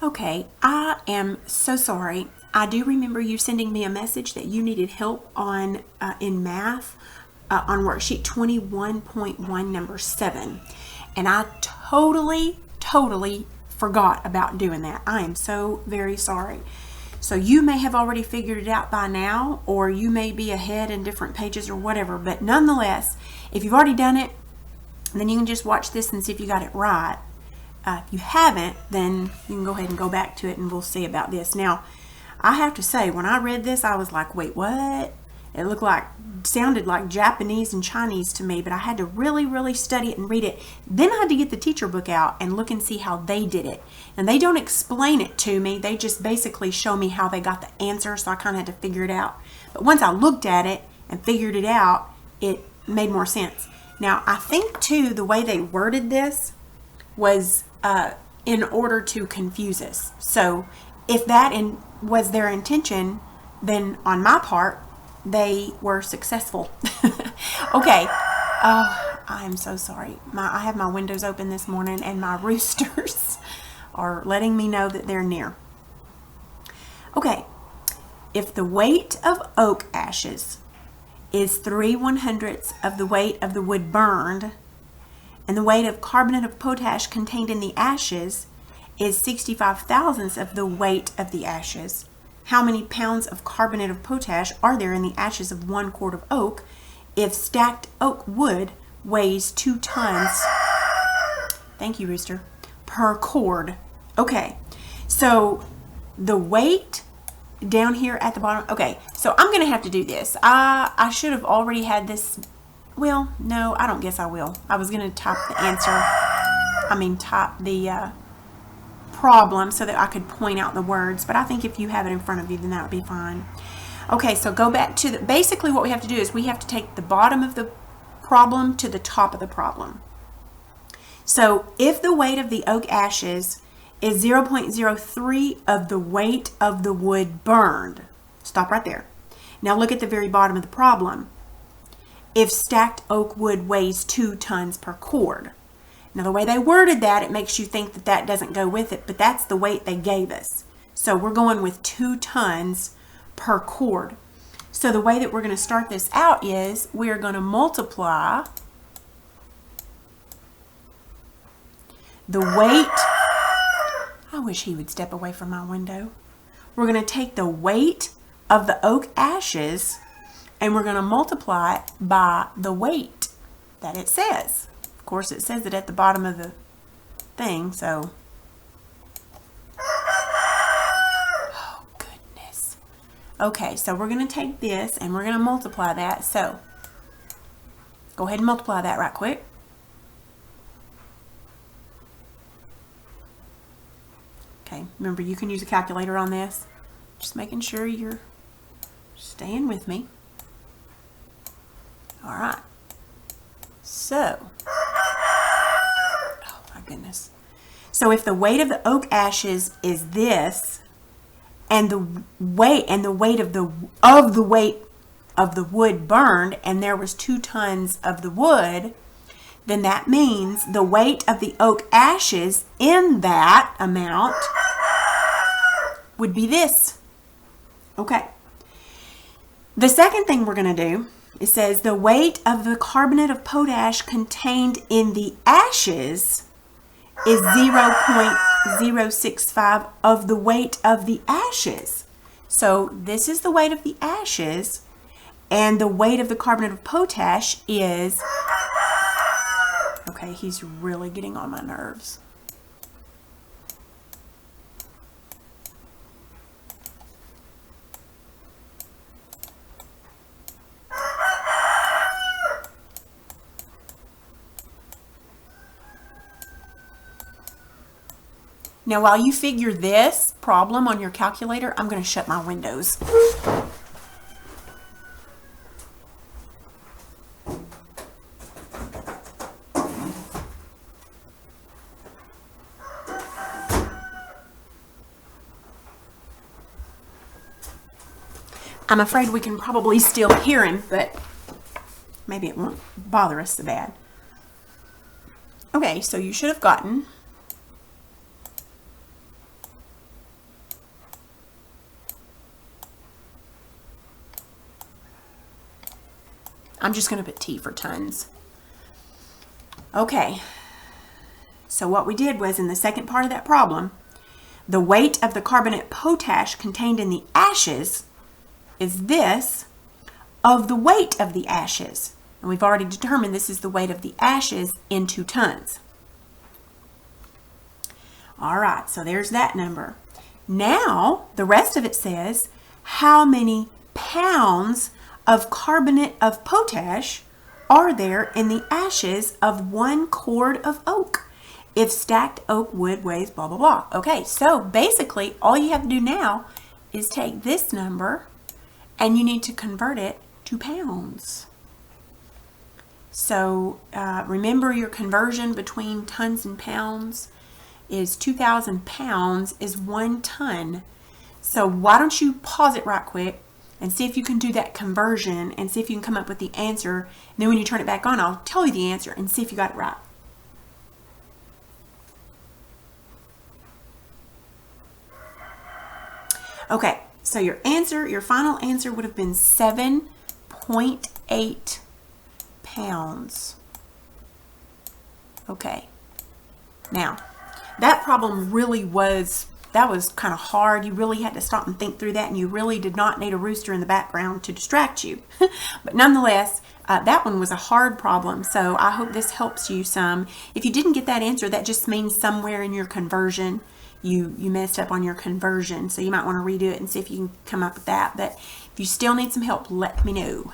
Okay, I am so sorry. I do remember you sending me a message that you needed help on in math on worksheet 21.1 number 7. And I totally forgot about doing that. I am so very sorry. So you may have already figured it out by now, or you may be ahead in different pages or whatever, but nonetheless, if you've already done it, then you can just watch this and see if you got it right. If you haven't, then you can go ahead and go back to it and we'll see about this. Now, I have to say, when I read this, I was like, wait, what? It sounded like Japanese and Chinese to me, but I had to really study it and read it. Then I had to get the teacher book out and look and see how they did it. And they don't explain it to me. They just basically show me how they got the answer, so I kind of had to figure it out. But once I looked at it and figured it out, it made more sense. Now, I think, too, the way they worded this was in order to confuse us. So if that was their intention, then on my part, they were successful. Okay. Oh, I'm so sorry. I have my windows open this morning and my roosters are letting me know that they're near. Okay. If the weight of oak ashes is 3/100ths of the weight of the wood burned, and the weight of carbonate of potash contained in the ashes is 65/1000ths of the weight of the ashes, how many pounds of carbonate of potash are there in the ashes of 1 quart of oak if stacked oak wood weighs 2 tons, thank you, rooster, per cord? Okay, so the weight down here at the bottom, okay, so I'm going to have to do this. I should have already had this. Well, no, I don't guess I will. I was going to type the type the problem so that I could point out the words, but I think if you have it in front of you, then that would be fine. Okay, so go back to basically what we have to do is we have to take the bottom of the problem to the top of the problem. So if the weight of the oak ashes is 0.03 of the weight of the wood burned, stop right there. Now look at the very bottom of the problem. If stacked oak wood weighs 2 tons per cord. Now the way they worded that, it makes you think that that doesn't go with it, but that's the weight they gave us. So we're going with 2 tons per cord. So the way that we're going to start this out is we're going to multiply the weight. I wish he would step away from my window. We're going to take the weight of the oak ashes and we're going to multiply it by the weight that it says. Of course, it says it at the bottom of the thing, so. Oh, goodness. Okay, so we're going to take this and we're going to multiply that. So, go ahead and multiply that right quick. Okay, remember you can use a calculator on this. Just making sure you're staying with me. All right. So, oh my goodness. So if the weight of the oak ashes is this, and the weight of the weight of the wood burned, and there was 2 tons of the wood, then that means the weight of the oak ashes in that amount would be this. Okay. The second thing we're going to do, it says the weight of the carbonate of potash contained in the ashes is 0.065 of the weight of the ashes. So this is the weight of the ashes, and the weight of the carbonate of potash is, okay, he's really getting on my nerves. Now, while you figure this problem on your calculator, I'm going to shut my windows. I'm afraid we can probably still hear him, but maybe it won't bother us so bad. Okay, so you should have gotten I'm just going to put T for tons. Okay, so what we did was in the second part of that problem, the weight of the carbonate potash contained in the ashes is this of the weight of the ashes. And we've already determined this is the weight of the ashes in 2 tons. All right, so there's that number. Now, the rest of it says, how many pounds of carbonate of potash are there in the ashes of 1 cord of oak if stacked oak wood weighs blah, blah, blah. Okay, so basically all you have to do now is take this number and you need to convert it to pounds. So remember your conversion between tons and pounds is 2,000 pounds is 1 ton. So why don't you pause it right quick and see if you can do that conversion and see if you can come up with the answer. And then when you turn it back on, I'll tell you the answer and see if you got it right. Okay, so your answer, your final answer would have been 7.8 pounds. Okay, now that problem really was, that was kind of hard. You really had to stop and think through that, and you really did not need a rooster in the background to distract you. But nonetheless, that one was a hard problem, so I hope this helps you some. If you didn't get that answer, that just means somewhere in your conversion you messed up on your conversion, so you might want to redo it and see if you can come up with that. But if you still need some help, let me know.